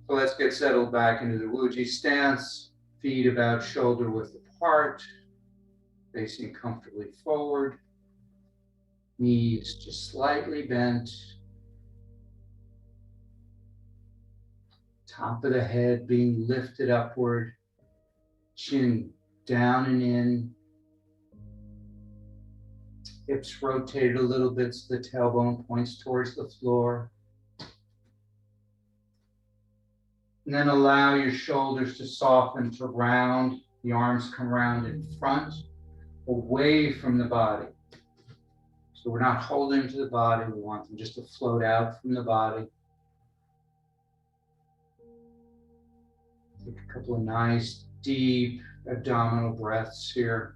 So let's get settled back into the Wuji stance. Feet about shoulder width apart, facing comfortably forward. Knees just slightly bent. Top of the head being lifted upward. Chin down and in. Hips rotated a little bit so the tailbone points towards the floor. And then allow your shoulders to soften to round. The arms come round in front, away from the body. So we're not holding to the body. We want them just to float out from the body. Take a couple of nice, deep abdominal breaths here.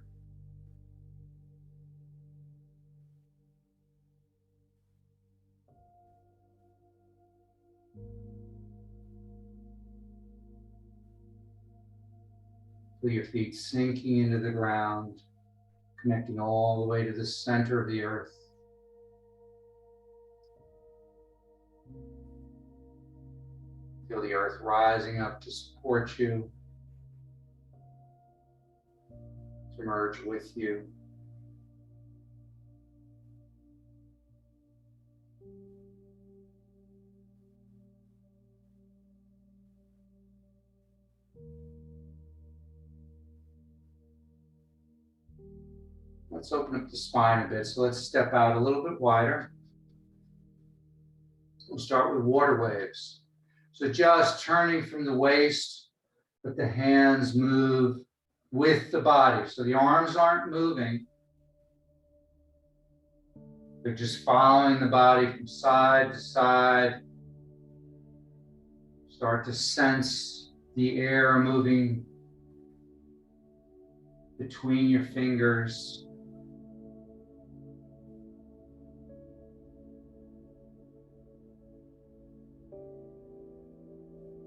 Feel your feet sinking into the ground, connecting all the way to the center of the earth. Feel the earth rising up to support you, to merge with you. Let's open up the spine a bit. So let's step out a little bit wider. We'll start with water waves. So just turning from the waist, but the hands move with the body. So the arms aren't moving. They're just following the body from side to side. Start to sense the air moving between your fingers.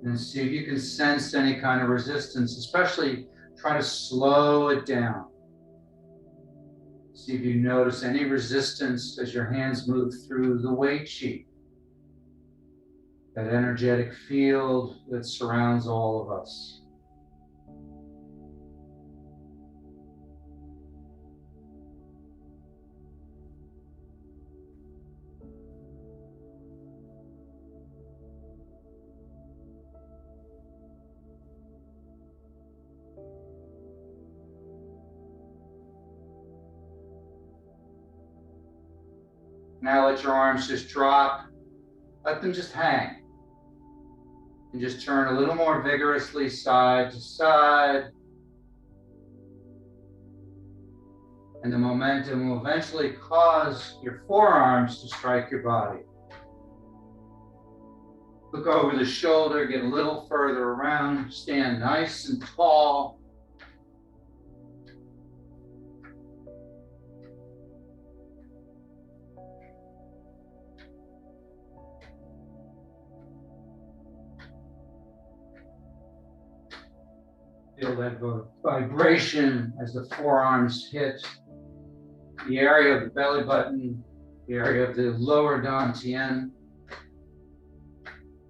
And see if you can sense any kind of resistance, especially try to slow it down. See if you notice any resistance as your hands move through the weight sheet. That energetic field that surrounds all of us. Now let your arms just drop. Let them just hang. And just turn a little more vigorously side to side. And the momentum will eventually cause your forearms to strike your body. Look over the shoulder, get a little further around, stand nice and tall. Feel that vibration as the forearms hit the area of the belly button, the area of the lower dantian,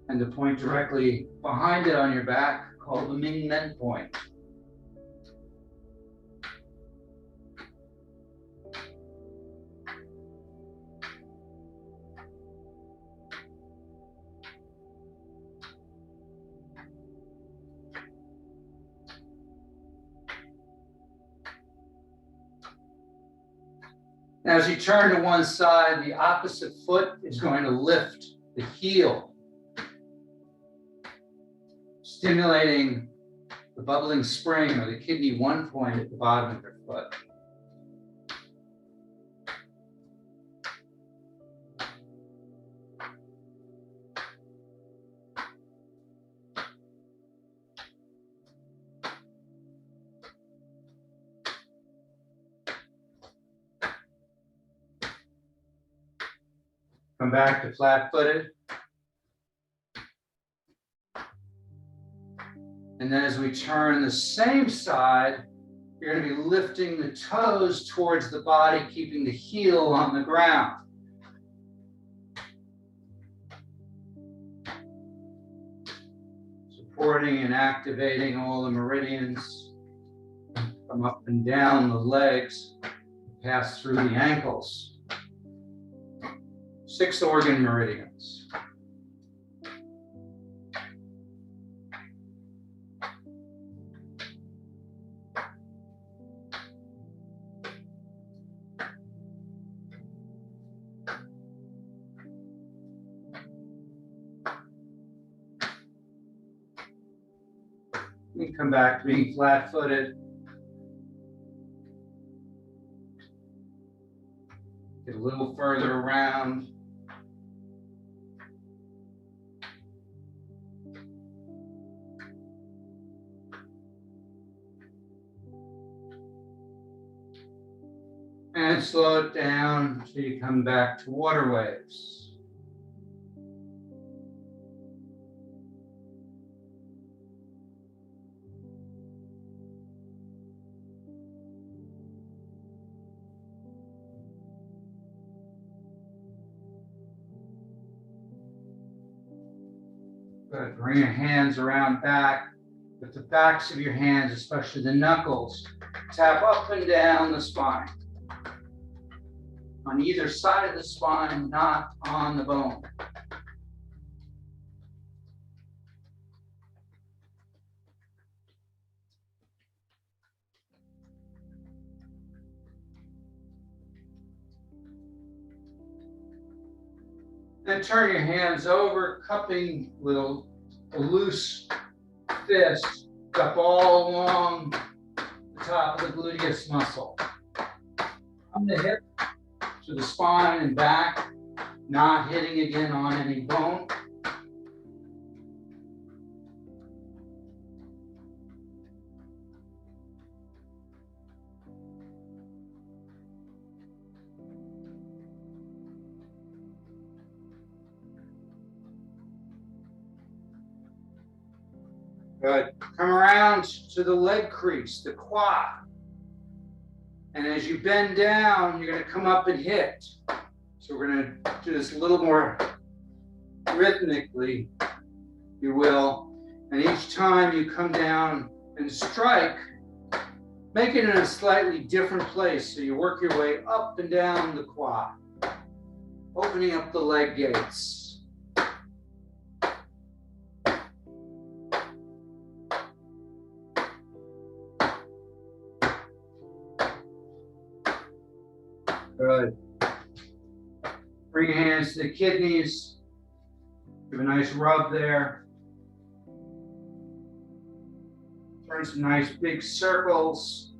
and the point directly behind it on your back called the Ming Men point. Now, as you turn to one side, the opposite foot is going to lift the heel, stimulating the bubbling spring or the kidney 1 point at the bottom of your foot. Come back to flat-footed. And then as we turn the same side, you're going to be lifting the toes towards the body, keeping the heel on the ground. supporting and activating all the meridians. Come up and down the legs, pass through the ankles. 6 organ meridians. We come back to being flat-footed. Get a little further around. And slow it down until you come back to water waves. Good. Bring your hands around back. With the backs of your hands, especially the knuckles, tap up and down the spine. On either side of the spine, not on the bone. Then turn your hands over, cupping with a loose fist, cup all along the top of the gluteus muscle. From the hip to the spine and back, not hitting again on any bone. Good. Come around to the leg crease, the quad. And as you bend down, you're going to come up and hit. So we're going to do this a little more rhythmically, if you will. And each time you come down and strike, make it in a slightly different place. So you work your way up and down the quad, opening up the leg gates. Good. Bring your hands to the kidneys. Give a nice rub there. Turn some nice big circles.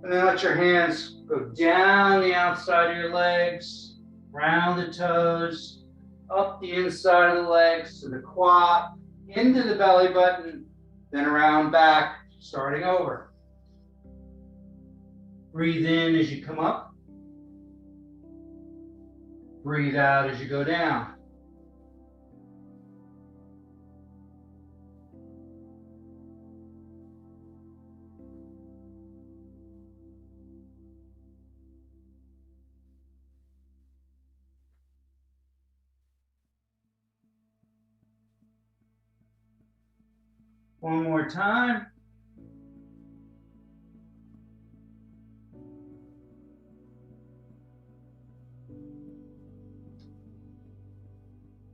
And then let your hands go down the outside of your legs, round the toes, up the inside of the legs to the quad, into the belly button, then around back, starting over. Breathe in as you come up. Breathe out as you go down. One more time.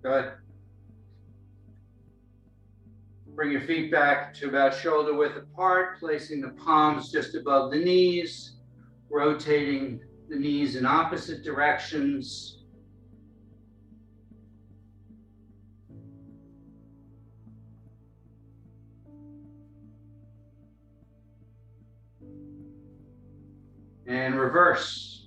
Good. Bring your feet back to about shoulder width apart, placing the palms just above the knees, rotating the knees in opposite directions. And reverse.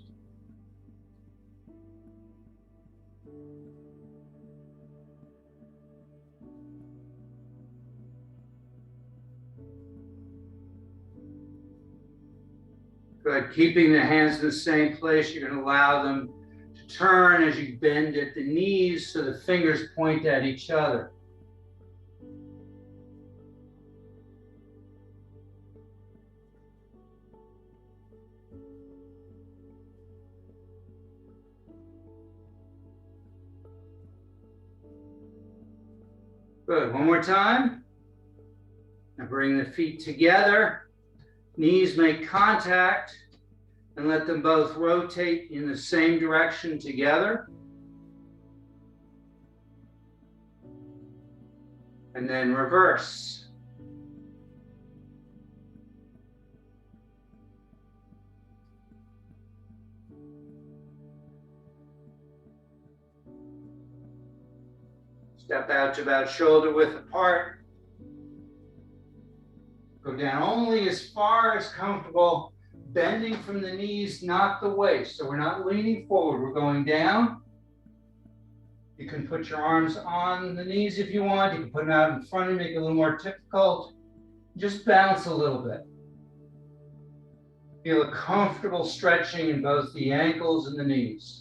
Good. Keeping the hands in the same place, you're going to allow them to turn as you bend at the knees so the fingers point at each other. Good. One more time. Now bring the feet together. Knees make contact and let them both rotate in the same direction together. And then reverse. Step out to about shoulder width apart. Go down only as far as comfortable, bending from the knees, not the waist. So we're not leaning forward, we're going down. You can put your arms on the knees if you want. You can put them out in front and make it a little more difficult. Just bounce a little bit. Feel a comfortable stretching in both the ankles and the knees.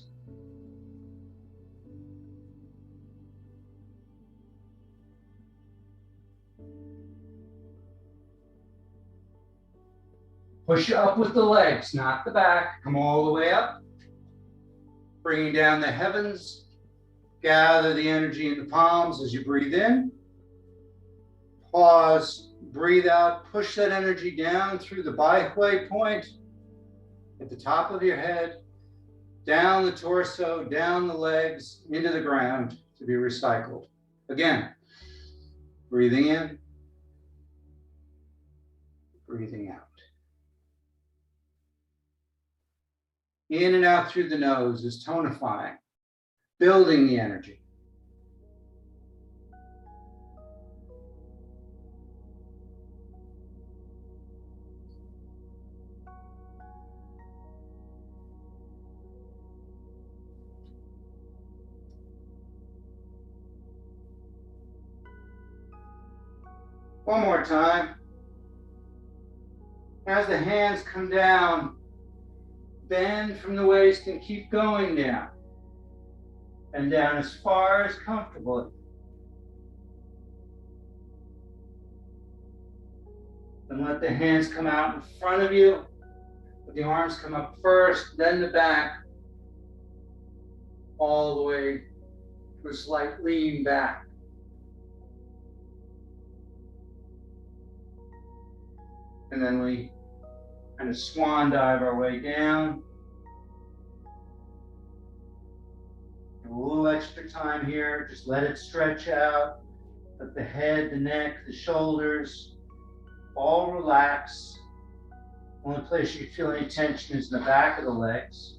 Push up with the legs, not the back. Come all the way up. Bringing down the heavens. Gather the energy in the palms as you breathe in. Pause, breathe out, push that energy down through the byway point at the top of your head, down the torso, down the legs, into the ground to be recycled. Again, breathing in, breathing out. In and out through the nose is tonifying, building the energy. One more time. As the hands come down, bend from the waist and keep going down. And down as far as comfortable. And let the hands come out in front of you. Let the arms come up first, then the back, all the way to a slight lean back. And then we kind of swan dive our way down. A little extra time here, just let it stretch out. Let the head, the neck, the shoulders all relax. Only place you feel any tension is in the back of the legs.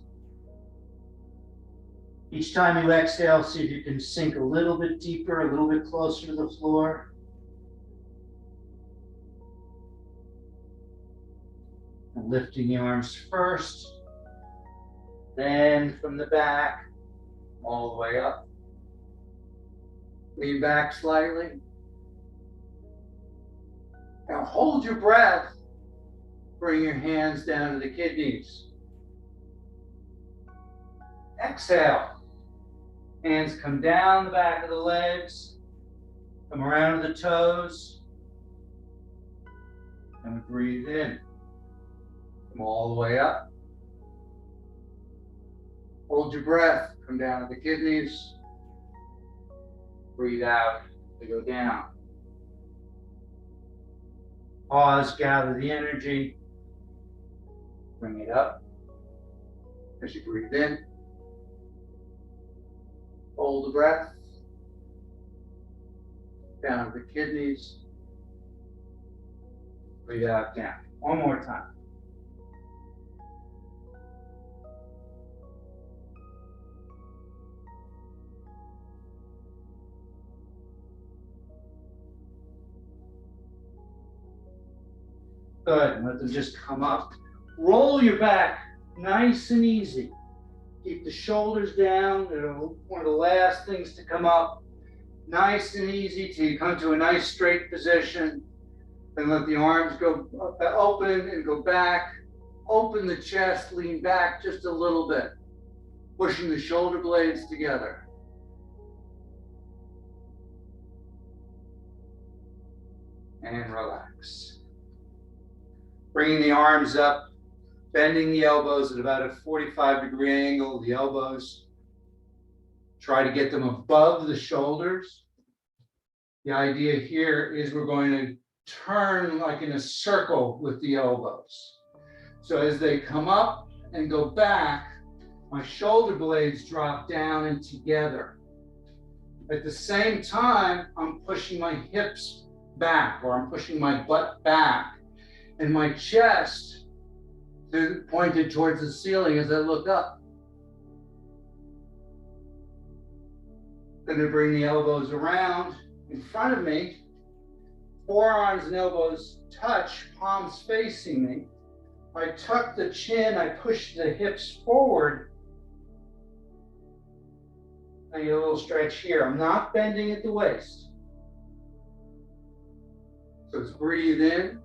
Each time you exhale, see if you can sink a little bit deeper, a little bit closer to the floor. And lifting the arms first, then from the back, all the way up. Lean back slightly. Now hold your breath. Bring your hands down to the kidneys. Exhale. Hands come down the back of the legs, come around to the toes, and we breathe in. Come all the way up. Hold your breath, come down to the kidneys. Breathe out to go down. Pause, gather the energy. Bring it up as you breathe in. Hold the breath. Down to the kidneys. Breathe out, down. One more time. Good, and let them just come up. Roll your back, nice and easy. Keep the shoulders down. They're one of the last things to come up. Nice and easy till you come to a nice straight position. Then let the arms go up, open and go back. Open the chest, lean back just a little bit. Pushing the shoulder blades together. And relax. Bringing the arms up, bending the elbows at about a 45-degree angle, the elbows. Try to get them above the shoulders. The idea here is we're going to turn like in a circle with the elbows. So as they come up and go back, my shoulder blades drop down and together. At the same time, I'm pushing my hips back, or I'm pushing my butt back, and my chest is pointed towards the ceiling as I look up. Then I bring the elbows around in front of me, forearms and elbows touch, palms facing me. I tuck the chin, I push the hips forward. I get a little stretch here. I'm not bending at the waist. So let's breathe in.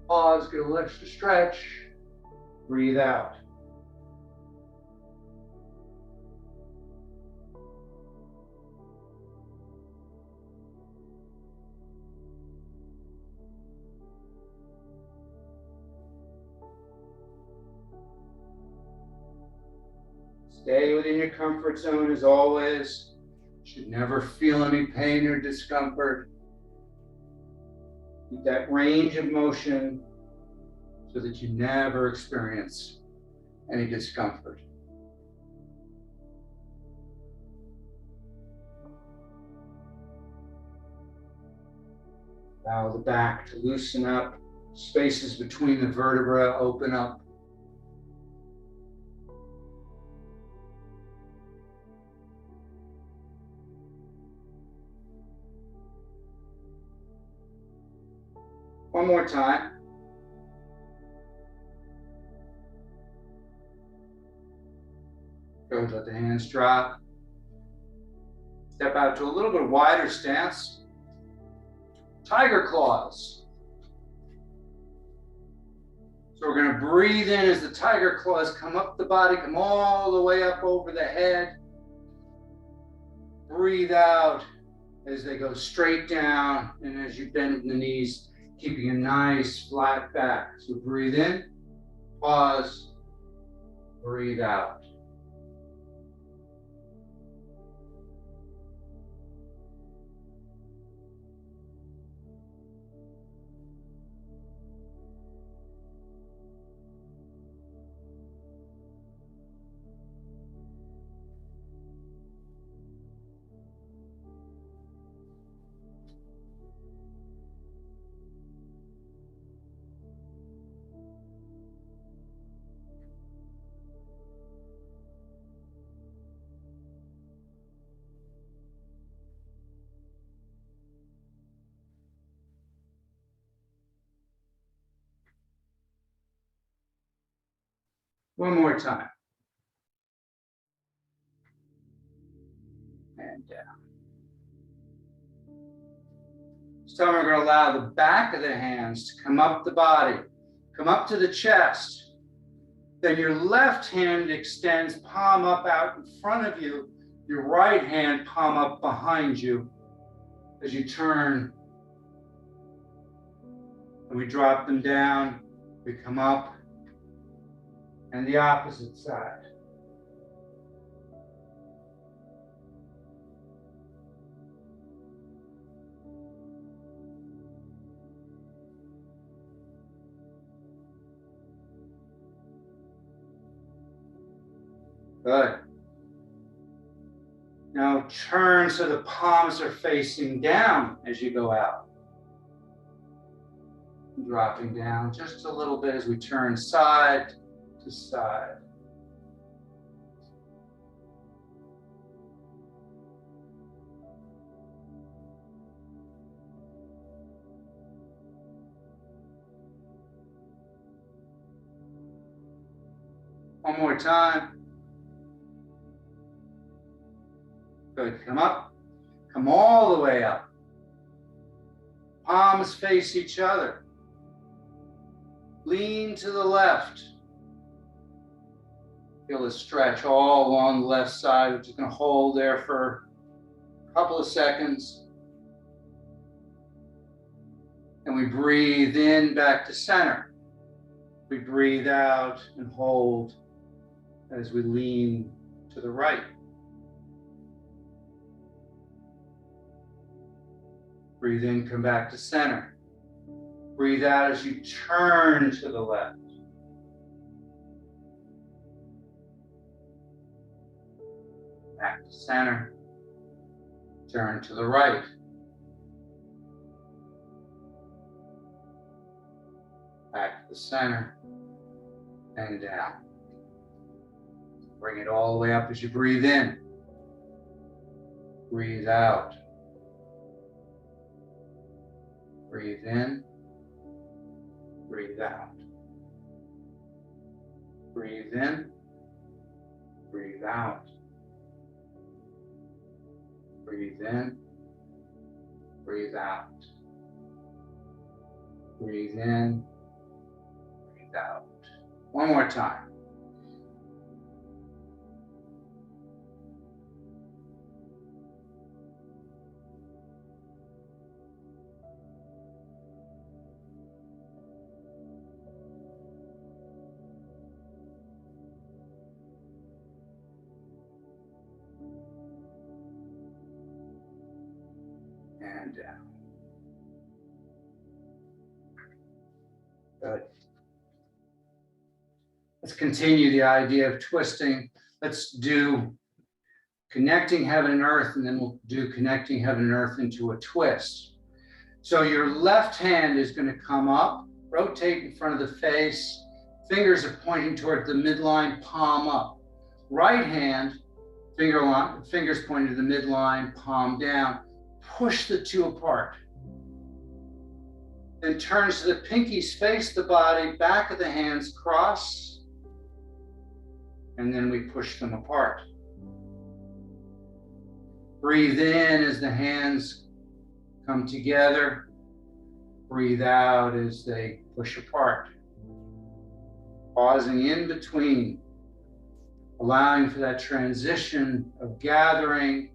Pause, get a little extra stretch. Breathe out. Stay within your comfort zone as always. Should never feel any pain or discomfort. Keep that range of motion so that you never experience any discomfort. Allow the back to loosen up. Spaces between the vertebrae open up. One more time. Good, let the hands drop. Step out to a little bit wider stance. Tiger claws. So we're going to breathe in as the tiger claws come up the body, come all the way up over the head. Breathe out as they go straight down, and as you bend the knees, keeping a nice flat back. So breathe in, pause, breathe out. One more time. And down. This time we're going to allow the back of the hands to come up the body, come up to the chest. Then your left hand extends palm up out in front of you, your right hand palm up behind you as you turn. And we drop them down, we come up, and the opposite side. Good. Now turn so the palms are facing down as you go out. Dropping down just a little bit as we turn side to side. One more time. Good, come up, come all the way up. Palms face each other. Lean to the left. Feel a stretch all along the left side. We're just going to hold there for a couple of seconds. And we breathe in back to center. We breathe out and hold as we lean to the right. Breathe in, come back to center. Breathe out as you turn to the left. Back to center. Turn to the right. Back to the center. And down. Bring it all the way up as you breathe in. Breathe out. Breathe in. Breathe out. Breathe in. Breathe out. Breathe in. Breathe out. Breathe in. Breathe out. One more time. And down. Good. Let's continue the idea of twisting. Let's do connecting heaven and earth, and then we'll do connecting heaven and earth into a twist. So your left hand is going to come up, rotate in front of the face. Fingers are pointing toward the midline, palm up. Right hand, fingers pointing to the midline, palm down. Push the two apart. Then turns to the pinkies, face the body, back of the hands, cross. And then we push them apart. Breathe in as the hands come together. Breathe out as they push apart. Pausing in between, allowing for that transition of gathering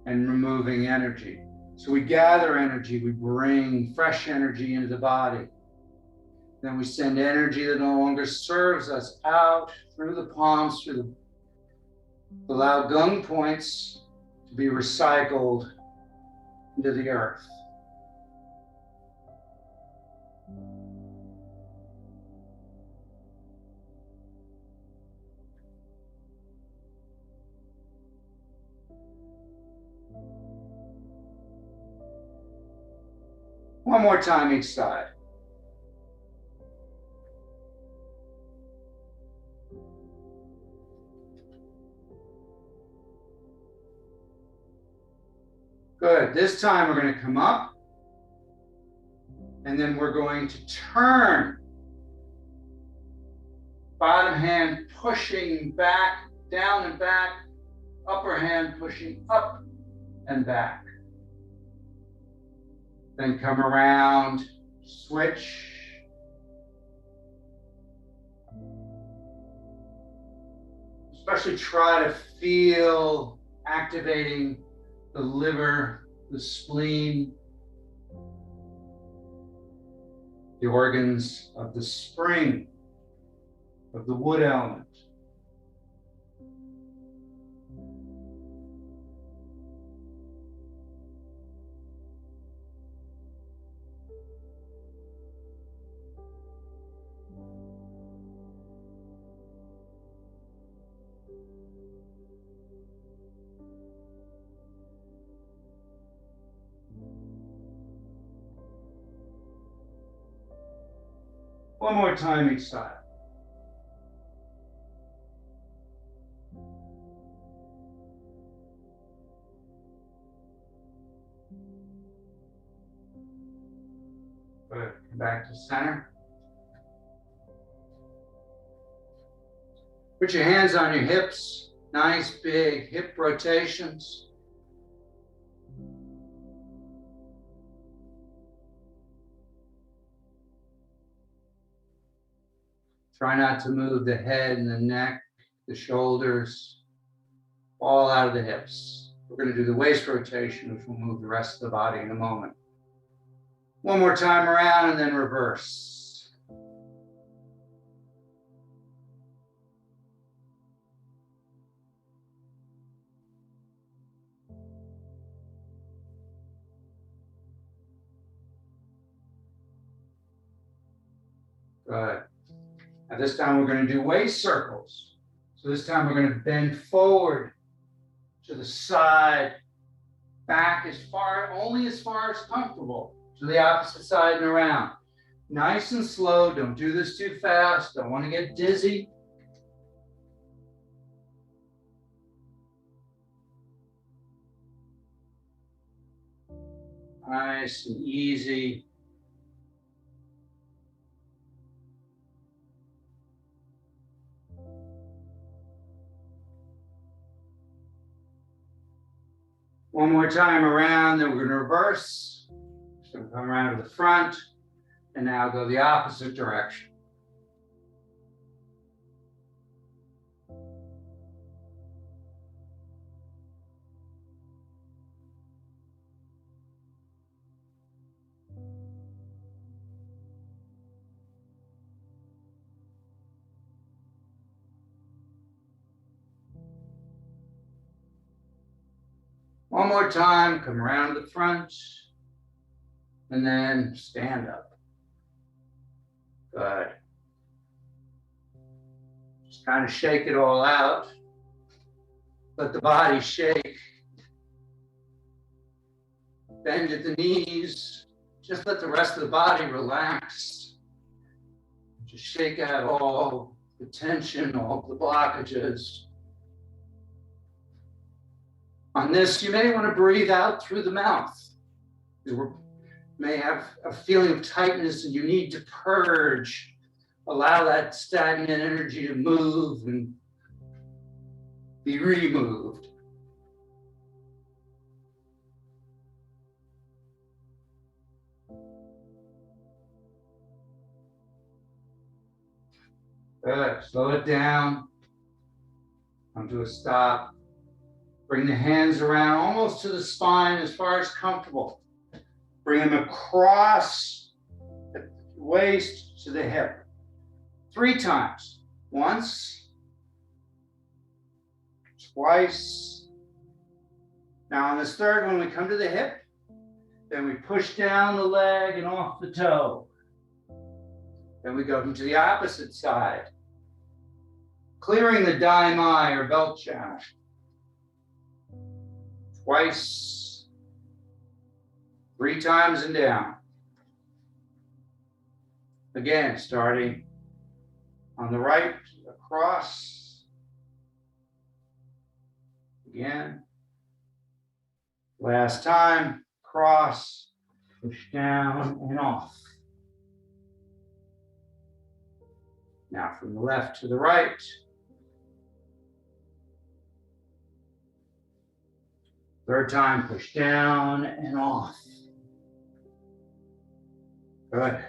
and removing energy. So we gather energy, we bring fresh energy into the body. Then we send energy that no longer serves us out through the palms, through the Lao Gung points to be recycled into the earth. One more time each side. Good. This time we're going to come up, and then we're going to turn. Bottom hand pushing back, down and back. Upper hand pushing up and back. Then come around, switch. Especially try to feel activating the liver, the spleen, the organs of the spring, of the wood element. One more time each side. Good. Come back to center. Put your hands on your hips. Nice big hip rotations. Try not to move the head and the neck, the shoulders, all out of the hips. We're going to do the waist rotation, which will move the rest of the body in a moment. One more time around and then reverse. Good. Now this time we're going to do waist circles. So this time we're going to bend forward to the side, back only as far as comfortable, to the opposite side and around. Nice and slow. Don't do this too fast. Don't want to get dizzy. Nice and easy. One more time around, then we're going to reverse. So come around to the front, and now go the opposite direction. One more time, come around to the front, and then stand up. Good. Just kind of shake it all out. Let the body shake. Bend at the knees. Just let the rest of the body relax. Just shake out all the tension, all the blockages. On this, you may want to breathe out through the mouth. You may have a feeling of tightness and you need to purge. Allow that stagnant energy to move and be removed. Good. Slow it down. Come to a stop. Bring the hands around almost to the spine as far as comfortable. Bring them across the waist to the hip. 3 times. Once. Twice. Now on this third one, we come to the hip. Then we push down the leg and off the toe. Then we go to the opposite side. Clearing the daimai or belt channel. Twice, 3 times and down. Again, starting on the right, across. Again. Last time, cross, push down and off. Now from the left to the right. Third time, push down and off. Good.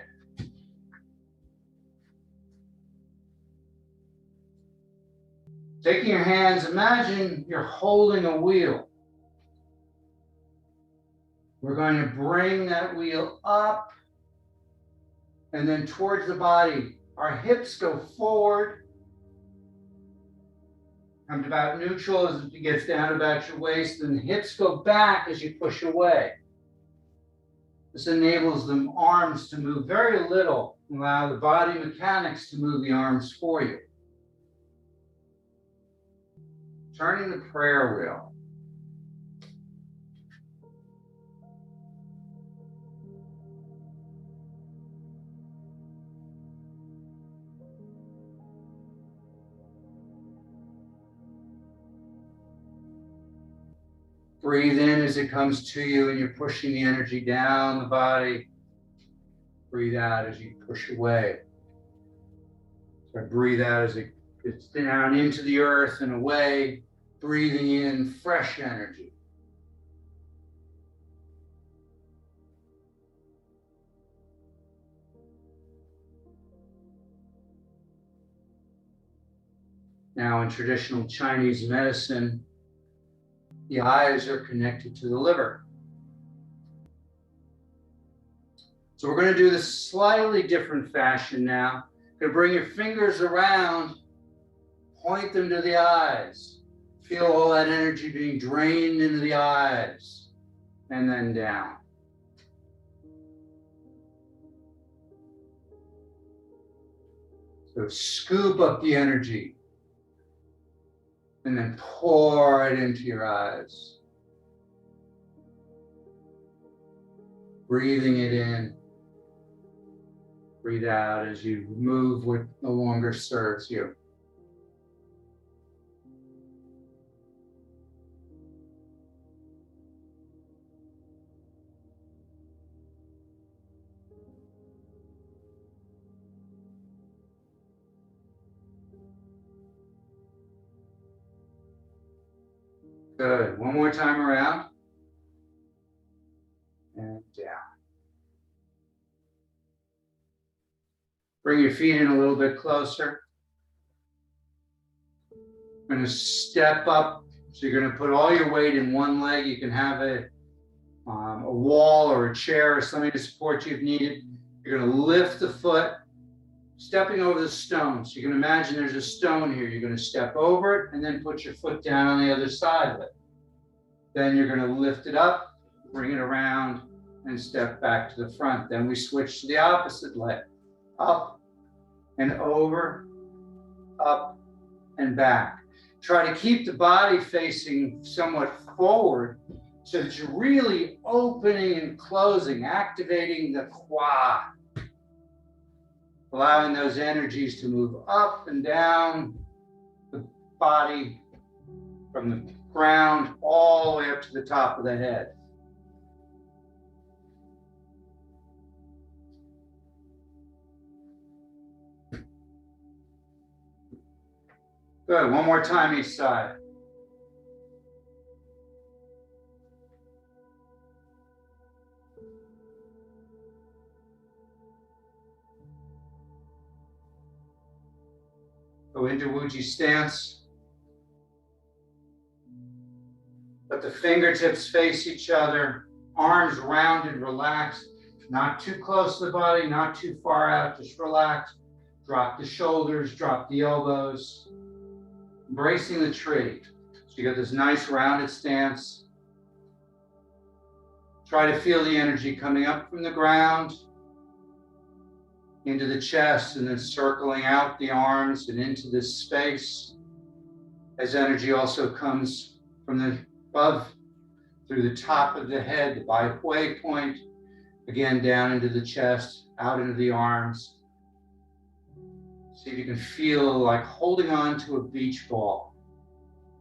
Taking your hands, imagine you're holding a wheel. We're going to bring that wheel up and then towards the body. Our hips go forward. Come to about neutral as it gets down about your waist, and the hips go back as you push away. This enables the arms to move very little, allow the body mechanics to move the arms for you. Turning the prayer wheel. Breathe in as it comes to you and you're pushing the energy down the body. Breathe out as you push away. So breathe out as it gets down into the earth and away, breathing in fresh energy. Now in traditional Chinese medicine, the eyes are connected to the liver. So we're going to do this slightly different fashion now. You're going to bring your fingers around, point them to the eyes. Feel all that energy being drained into the eyes and then down. So scoop up the energy and then pour it into your eyes. Breathing it in. Breathe out as you move what no longer serves you. Good. One more time around. And down. Bring your feet in a little bit closer. You're going to step up. So you're going to put all your weight in one leg. You can have a wall or a chair or something to support you if needed. You're going to lift the foot, stepping over the stone. So you can imagine there's a stone here. You're going to step over it and then put your foot down on the other side of it. Then you're going to lift it up, bring it around, and step back to the front. Then we switch to the opposite leg. Up and over, up and back. Try to keep the body facing somewhat forward so that you're really opening and closing, activating the quad. Allowing those energies to move up and down the body from the ground all the way up to the top of the head. Good. One more time each side. Go into Wuji stance. Let the fingertips face each other, arms rounded, relaxed, not too close to the body, not too far out, just relax. Drop the shoulders, drop the elbows. Embracing the tree. So you got this nice rounded stance. Try to feel the energy coming up from the ground into the chest and then circling out the arms and into this space as energy also comes from the above through the top of the head, the Bai Hui point, again down into the chest, out into the arms. See if you can feel like holding on to a beach ball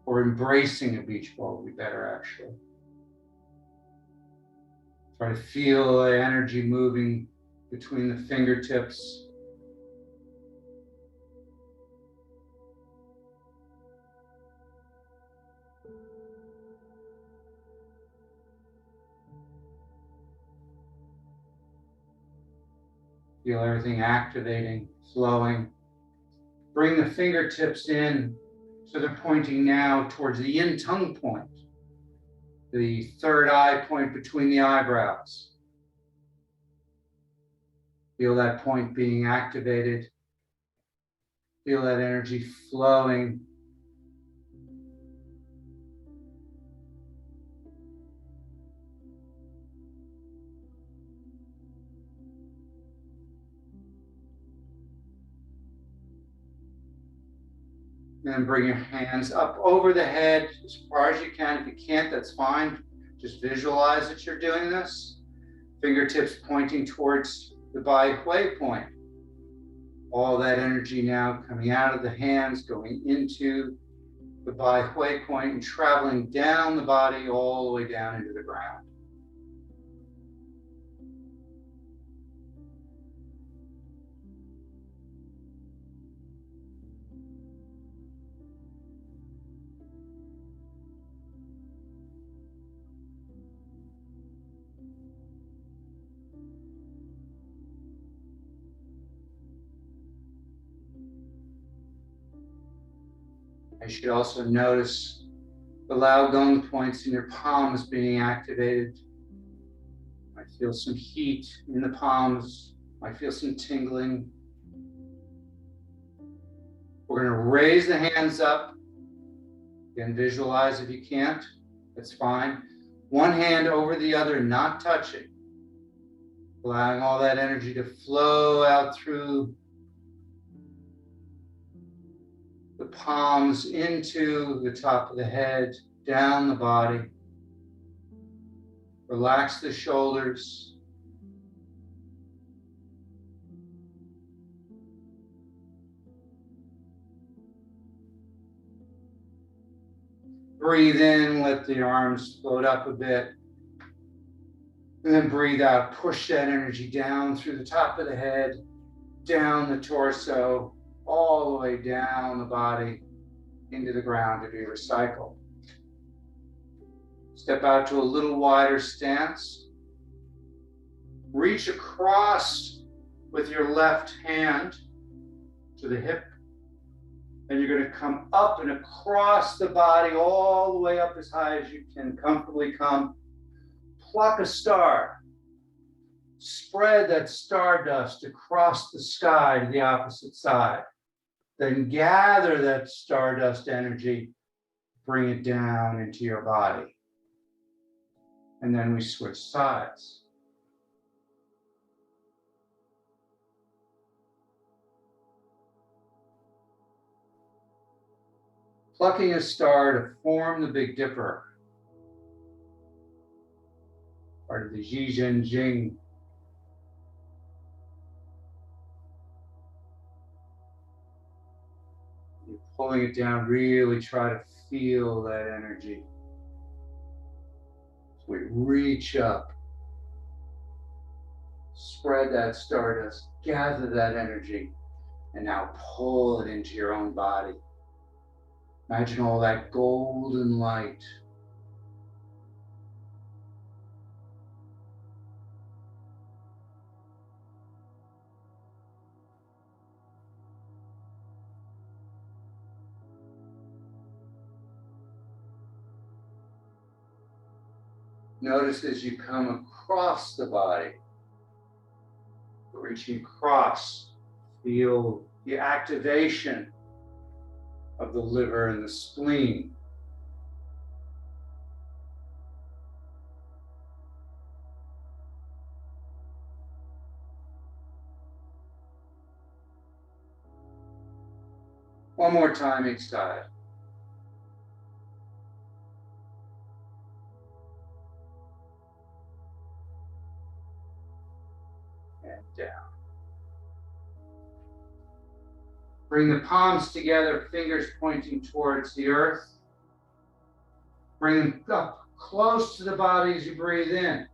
or embracing a beach ball would be better actually. Try to feel the energy moving between the fingertips. Feel everything activating, flowing. Bring the fingertips in so they're pointing now towards the yin tongue point, the third eye point between the eyebrows. Feel that point being activated. Feel that energy flowing. And then bring your hands up over the head as far as you can. If you can't, that's fine. Just visualize that you're doing this. Fingertips pointing towards the Bai Hui point. All that energy now coming out of the hands, going into the Bai Hui point and traveling down the body all the way down into the ground. I should also notice the Lao Gong points in your palms being activated. I feel some heat in the palms. I feel some tingling. We're going to raise the hands up. Again, visualize if you can't. That's fine. One hand over the other, not touching. Allowing all that energy to flow out through The palms into the top of the head, down the body. Relax the shoulders. Breathe in, let the arms float up a bit. And then breathe out, push that energy down through the top of the head, down the torso, all the way down the body, into the ground to be recycled. Step out to a little wider stance. Reach across with your left hand to the hip. And you're going to come up and across the body, all the way up as high as you can comfortably come. Pluck a star. Spread that stardust across the sky to the opposite side. Then gather that stardust energy, bring it down into your body. And then we switch sides. Plucking a star to form the Big Dipper. Part of the Ji Zhen Jing. You're pulling it down, really try to feel that energy. So we reach up, spread that stardust, gather that energy, and now pull it into your own body. Imagine all that golden light. Notice as you come across the body, reaching across, feel the activation of the liver and the spleen. One more time each side. And down. Bring the palms together, fingers pointing towards the earth. Bring them up close to the body as you breathe in.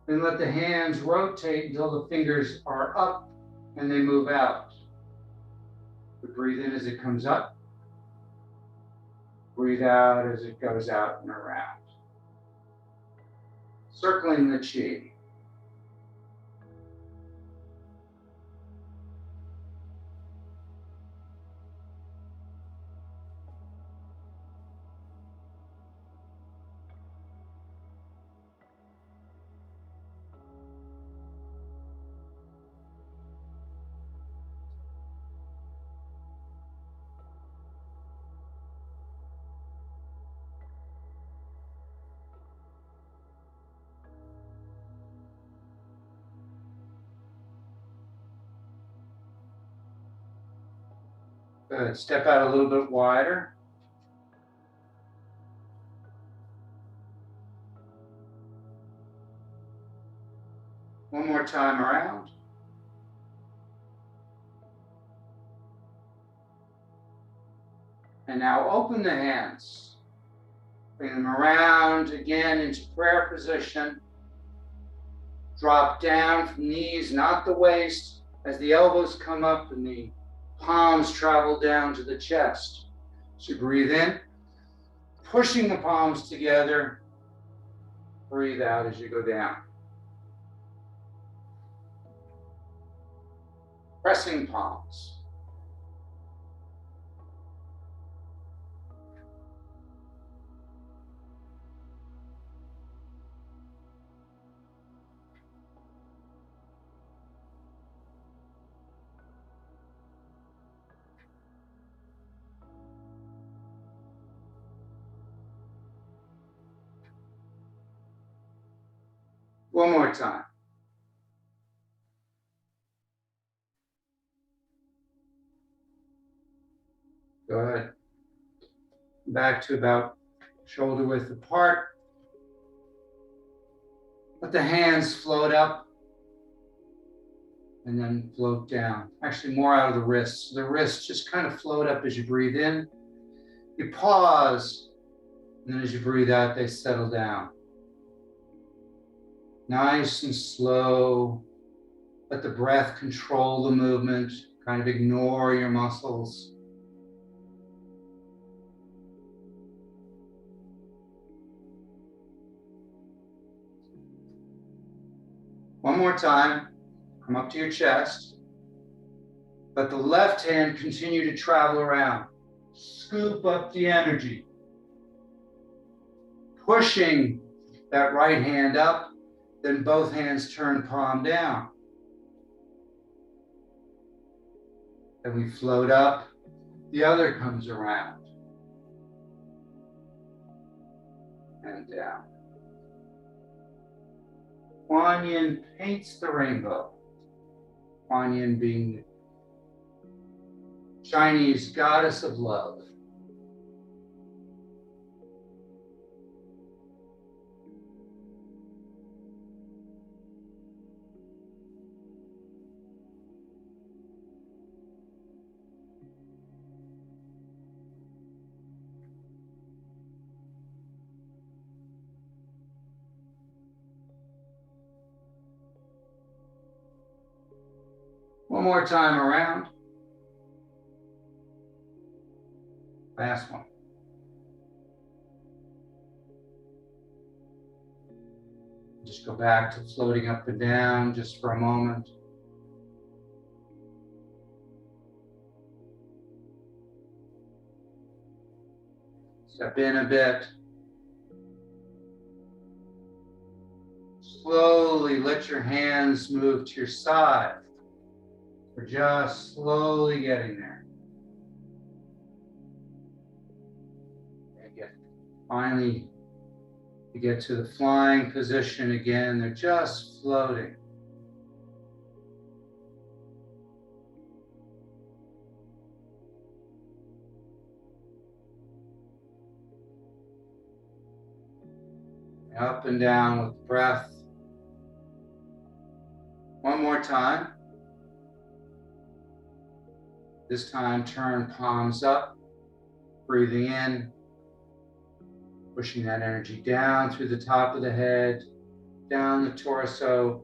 Then let the hands rotate until the fingers are up and they move out. But breathe in as it comes up. Breathe out as it goes out and around. Circling the chi. Good. Step out a little bit wider. One more time around. And now open the hands. Bring them around again into prayer position. Drop down from knees, not the waist, as the elbows come up and the palms travel down to the chest. So you breathe in, pushing the palms together. Breathe out as you go down. Pressing palms. One more time. Go ahead. Back to about shoulder width apart. Let the hands float up and then float down. Actually, more out of the wrists. The wrists just kind of float up as you breathe in. You pause, and then as you breathe out, they settle down. Nice and slow. Let the breath control the movement. Kind of ignore your muscles. One more time. Come up to your chest. Let the left hand continue to travel around. Scoop up the energy. Pushing that right hand up, then both hands turn palm down. Then we float up, the other comes around. And down. Kuan Yin paints the rainbow. Kuan Yin being the Chinese goddess of love. One more time around. Last one. Just go back to floating up and down just for a moment. Step in a bit. Slowly let your hands move to your side. We're just slowly getting there. Finally, you get to the flying position again. They're just floating. Up and down with breath. One more time. This time, turn palms up, breathing in, pushing that energy down through the top of the head, down the torso,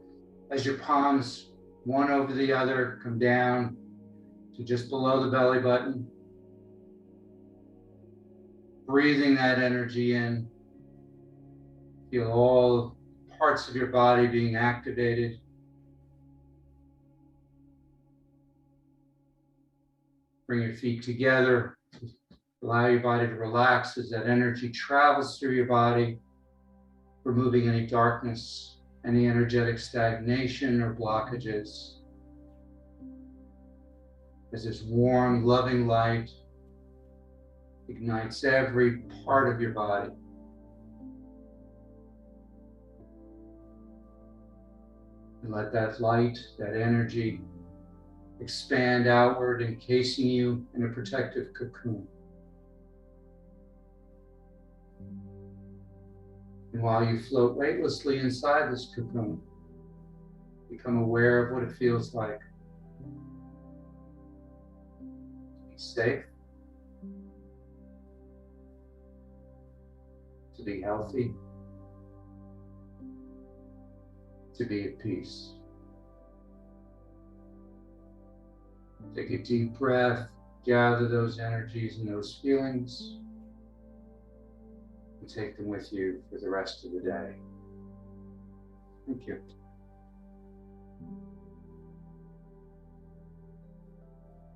as your palms, one over the other, come down to just below the belly button. Breathing that energy in. Feel all parts of your body being activated. Bring your feet together. Allow your body to relax as that energy travels through your body, removing any darkness, any energetic stagnation or blockages. As this warm, loving light ignites every part of your body. And let that light, that energy, expand outward, encasing you in a protective cocoon. And while you float weightlessly inside this cocoon, become aware of what it feels like to be safe, to be healthy, to be at peace. Take a deep breath, gather those energies and those feelings, and take them with you for the rest of the day. Thank you.